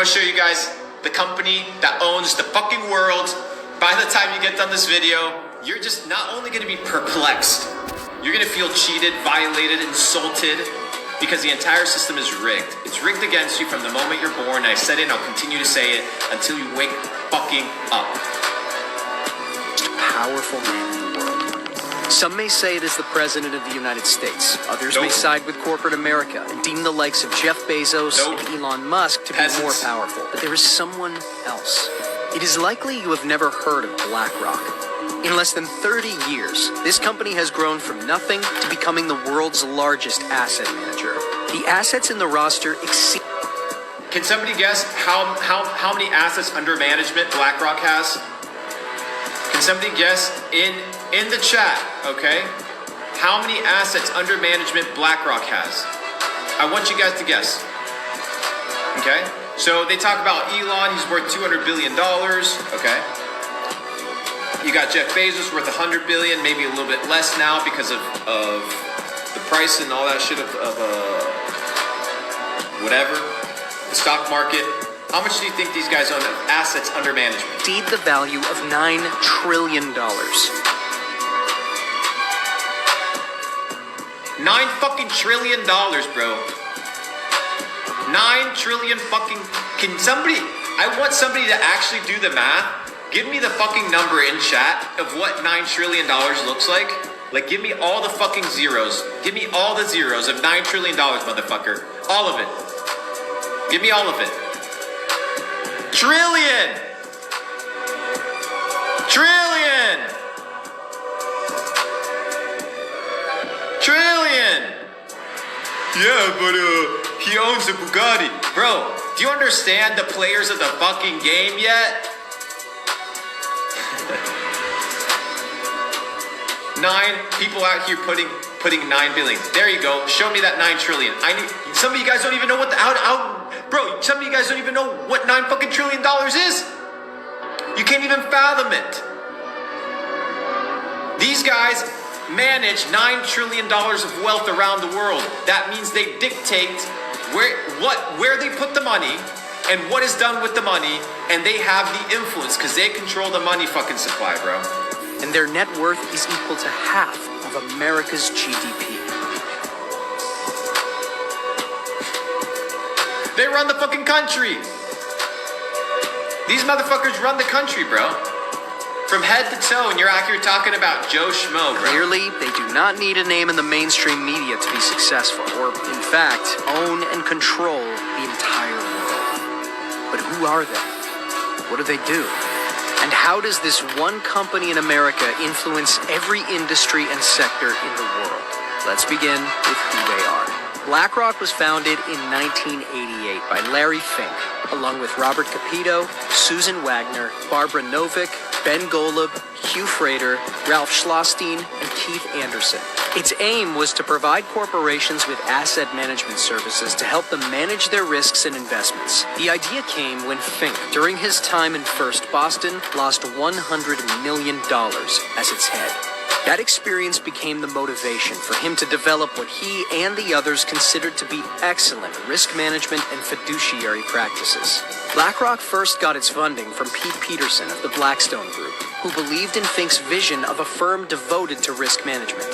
to show you guys the company that owns the fucking world. By the time you get done this video, you're just not only going to be perplexed, you're going to feel cheated, violated, insulted, because the entire system is rigged. It's rigged against you from the moment you're born. I said it and I'll continue to say it until you wake fucking up. Most powerful man in the world. Some may say it is the President of the United States. Others may side with corporate America and deem the likes of Jeff Bezos and Elon Musk to be more powerful. But there is someone else. It is likely you have never heard of BlackRock. In less than 30 years, this company has grown from nothing to becoming the world's largest asset manager. The assets in the roster exceed... Can somebody guess how many assets under management BlackRock has? Can somebody guess in the chat, okay? How many assets under management BlackRock has? I want you guys to guess. Okay? So they talk about Elon, he's worth $200 billion, okay? You got Jeff Bezos worth $100 billion, maybe a little bit less now because of the price and all that shit of whatever, the stock market. How much do you think these guys own of assets under management? Exceed the value of $9 trillion. $9 fucking trillion, bro. 9 trillion fucking... Can somebody... I want somebody to actually do the math. Give me the fucking number in chat of what $9 trillion looks like. Like, give me all the fucking zeros. Give me all the zeros of $9 trillion, motherfucker. All of it. Give me all of it. Trillion! Trillion! Trillion! Yeah, but he owns a Bugatti. Bro, do you understand the players of the fucking game yet? 9 people out here putting 9 billion. There you go. Show me that 9 trillion. I need. Some of you guys don't even know what the bro. Some of you guys don't even know what $9 fucking trillion is. You can't even fathom it. These guys manage $9 trillion of wealth around the world. That means they dictate where they put the money and what is done with the money, and they have the influence because they control the money fucking supply, bro. And their net worth is equal to half of America's GDP. They run the fucking country. These motherfuckers run the country, bro. From head to toe, and you're out here talking about Joe Schmo, bro. Clearly, they do not need a name in the mainstream media to be successful, or, in fact, own and control the entire world. But who are they? What do they do? And how does this one company in America influence every industry and sector in the world? Let's begin with who they are. BlackRock was founded in 1988 by Larry Fink, along with Robert Capito, Susan Wagner, Barbara Novick, Ben Golub, Hugh Frater, Ralph Schlosstein, and Keith Anderson. Its aim was to provide corporations with asset management services to help them manage their risks and investments. The idea came when Fink, during his time in First Boston, lost $100 million as its head. That experience became the motivation for him to develop what he and the others considered to be excellent risk management and fiduciary practices. BlackRock first got its funding from Pete Peterson of the Blackstone Group, who believed in Fink's vision of a firm devoted to risk management.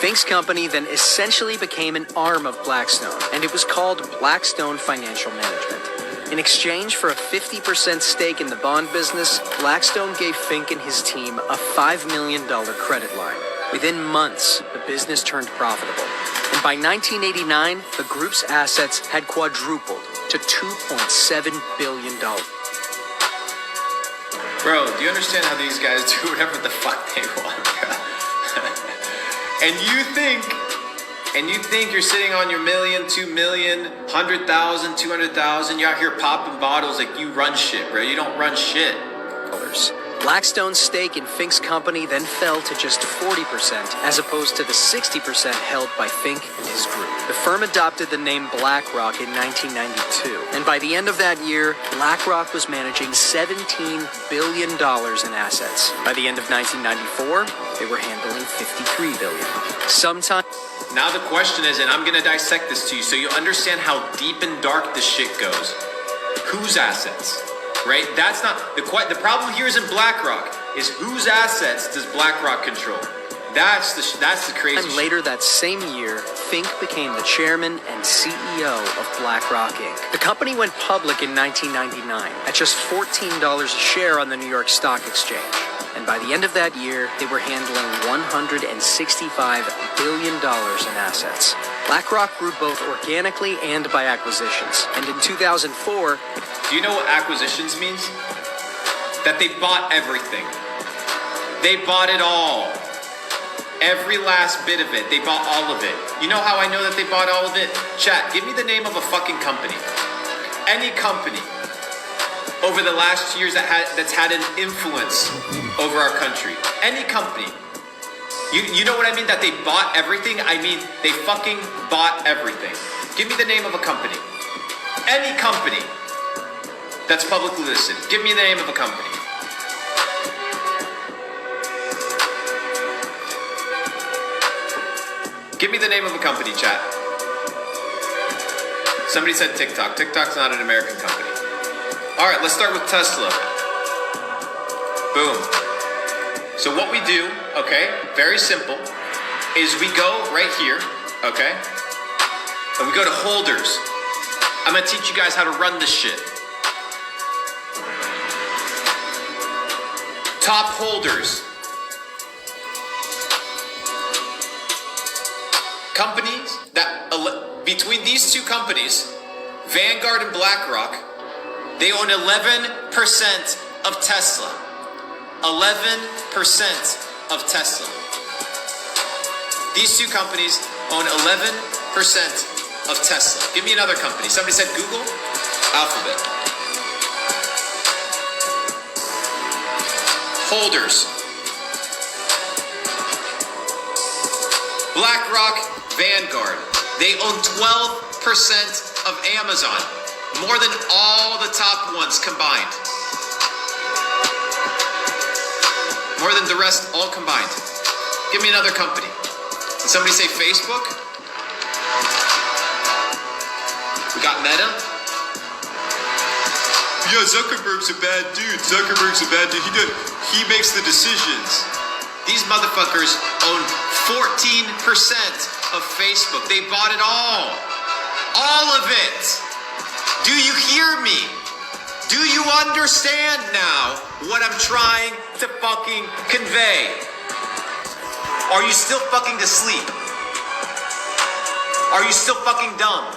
Fink's company then essentially became an arm of Blackstone, and it was called Blackstone Financial Management. In exchange for a 50% stake in the bond business, Blackstone gave Fink and his team a $5 million credit line. Within months, the business turned profitable. And by 1989, the group's assets had quadrupled to $2.7 billion. Bro, do you understand how these guys do whatever the fuck they want, bro? And you think you're sitting on your million, 2 million, 100,000, 200,000, you're out here popping bottles like you run shit, bro. You don't run shit. Blackstone's stake in Fink's company then fell to just 40%, as opposed to the 60% held by Fink and his group. The firm adopted the name BlackRock in 1992, and by the end of that year, BlackRock was managing $17 billion in assets. By the end of 1994, they were handling $53 billion. Now the question is, and I'm gonna dissect this to you so you understand how deep and dark this shit goes. Whose assets, right? That's not the problem here isn't BlackRock. Is whose assets does BlackRock control? That's the crazy. And later that same year, Fink became the chairman and CEO of BlackRock Inc. The company went public in 1999 at just $14 a share on the New York Stock Exchange. And by the end of that year, they were handling $165 billion in assets. BlackRock grew both organically and by acquisitions. And in 2004, do you know what acquisitions means? That they bought everything. They bought it all. Every last bit of it. They bought all of it. You know how I know that they bought all of it? Chat, give me the name of a fucking company. Any company over the last years that's had an influence over our country. Any company. You know what I mean? That they bought everything? I mean, they fucking bought everything. Give me the name of a company. Any company that's publicly listed. Give me the name of a company. Give me the name of a company, chat. Somebody said TikTok. TikTok's not an American company. All right, let's start with Tesla. Boom. So what we do, okay, very simple, is we go right here, okay, and we go to holders. I'm gonna teach you guys how to run this shit. Top holders. Companies that, between these two companies, Vanguard and BlackRock, they own 11% of Tesla. 11% of Tesla. These two companies own 11% of Tesla. Give me another company. Somebody said Google? Alphabet. Holders. BlackRock, Vanguard. They own 12% of Amazon. More than all the top ones combined. More than the rest all combined. Give me another company. Did somebody say Facebook? We got Meta. Yeah, Zuckerberg's a bad dude. He makes the decisions. These motherfuckers own 14% of Facebook. They bought it all. All of it. Do you hear me? Do you understand now what I'm trying to fucking convey? Are you still fucking asleep? Are you still fucking dumb?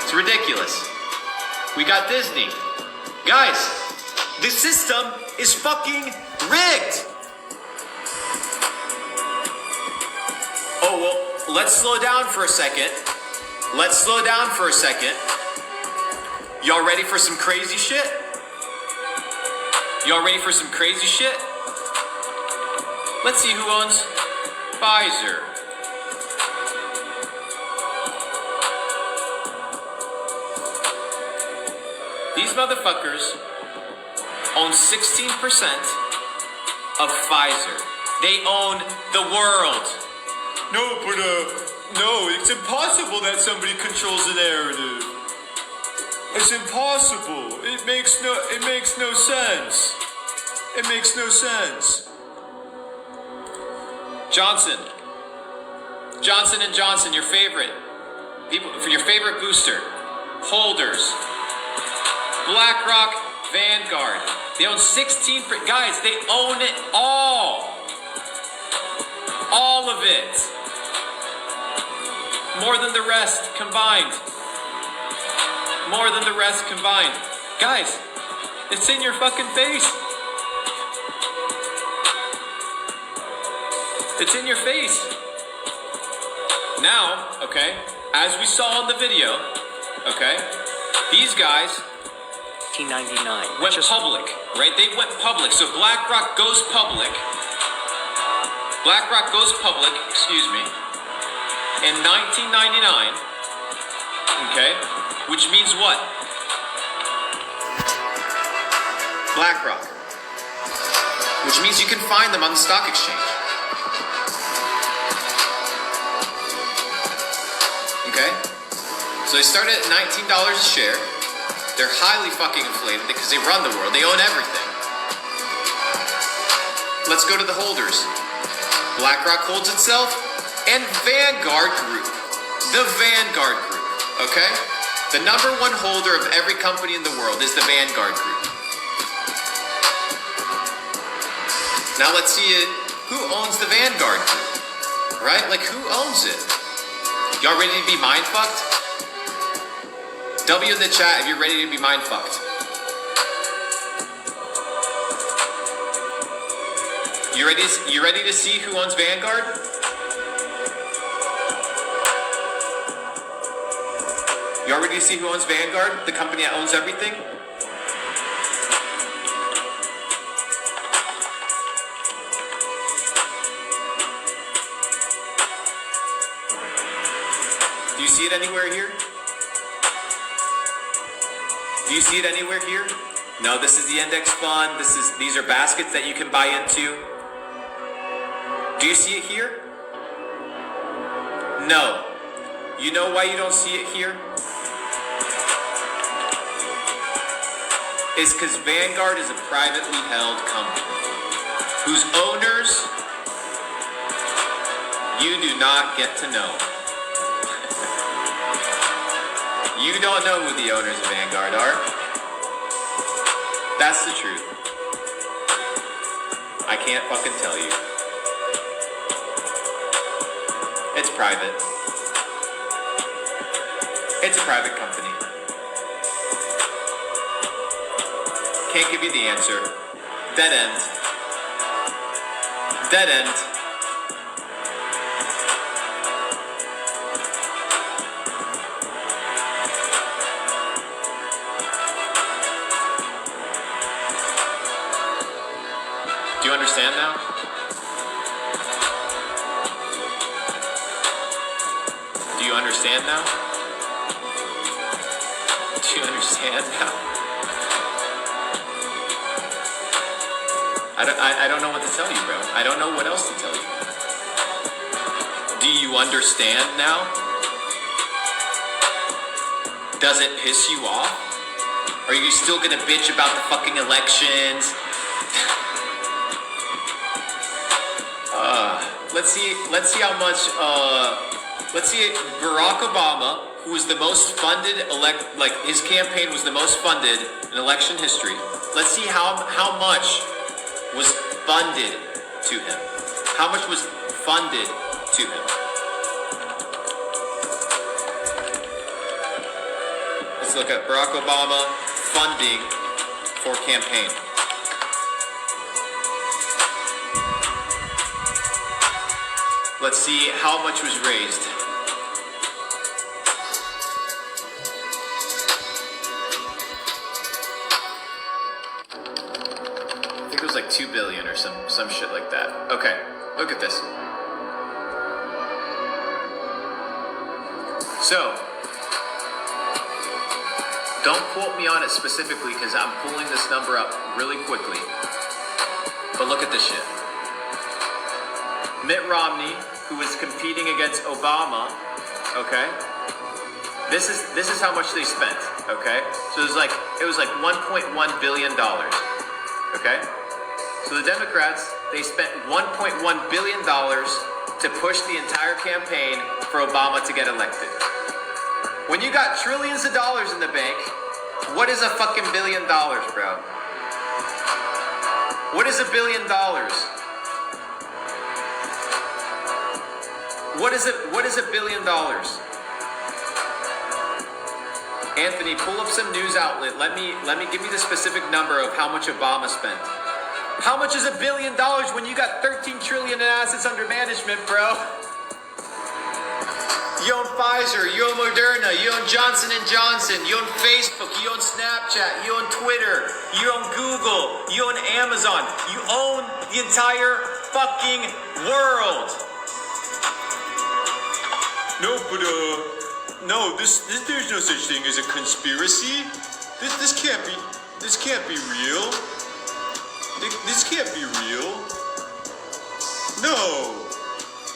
It's ridiculous. We got Disney. Guys, the system is fucking rigged. Oh, well, let's slow down for a second. Y'all ready for some crazy shit? Let's see who owns Pfizer. These motherfuckers own 16% of Pfizer. They own the world. No, it's impossible that somebody controls the narrative. It's impossible. It makes no sense. Johnson & Johnson, your favorite. People for your favorite booster. Holders. BlackRock, Vanguard. They own 16%. Guys, they own it all. All of it. More than the rest combined. Guys, it's in your fucking face. Now, okay, as we saw in the video, okay, these guys 1999 went public, right? They went public. So BlackRock goes public, in 1999, okay, which means what? BlackRock, which means you can find them on the stock exchange. Okay? So they started at $19 a share. They're highly fucking inflated because they run the world. They own everything. Let's go to the holders. BlackRock holds itself, and Vanguard Group. The Vanguard Group, okay? The number one holder of every company in the world is the Vanguard Group. Now let's see it. Who owns the Vanguard Group? Right? Like, who owns it? Y'all ready to be mind fucked? W in the chat if you're ready to be mind fucked. You ready to see who owns Vanguard? Y'all ready to see who owns Vanguard? The company that owns everything? Do you see it anywhere here? Do you see it anywhere here? No, this is the index fund. These are baskets that you can buy into. Do you see it here? No. You know why you don't see it here? It's because Vanguard is a privately held company whose owners you do not get to know. You don't know who the owners of Vanguard are. That's the truth. I can't fucking tell you. It's private. It's a private company. Can't give you the answer. Dead end. Dead end. Do you understand now? Do you understand now? Do you understand now? I don't know what to tell you, bro. I don't know what else to tell you. Do you understand now? Does it piss you off? Are you still gonna bitch about the fucking elections? Let's see how much. Let's see. Barack Obama, who was the most funded his campaign was the most funded in election history. Let's see how much was funded to him. How much was funded to him? Let's look at Barack Obama funding for campaign. Let's see how much was raised. I think it was like 2 billion or some shit like that. Okay, look at this. So, don't quote me on it specifically because I'm pulling this number up really quickly. But look at this shit. Mitt Romney, who was competing against Obama, okay? This is how much they spent, okay? So it was like $1.1 billion, okay? So the Democrats, they spent $1.1 billion to push the entire campaign for Obama to get elected. When you got trillions of dollars in the bank, what is a fucking $1 billion, bro? What is $1 billion? What is $1 billion? Anthony, pull up some news outlet. Let me give me the specific number of how much Obama spent. How much is $1 billion when you got 13 trillion in assets under management, bro? You own Pfizer, you own Moderna, you own Johnson & Johnson, you own Facebook, you own Snapchat, you own Twitter, you own Google, you own Amazon. You own the entire fucking world. No, but no, there's no such thing as a conspiracy. This can't be real. This can't be real.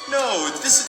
No, this is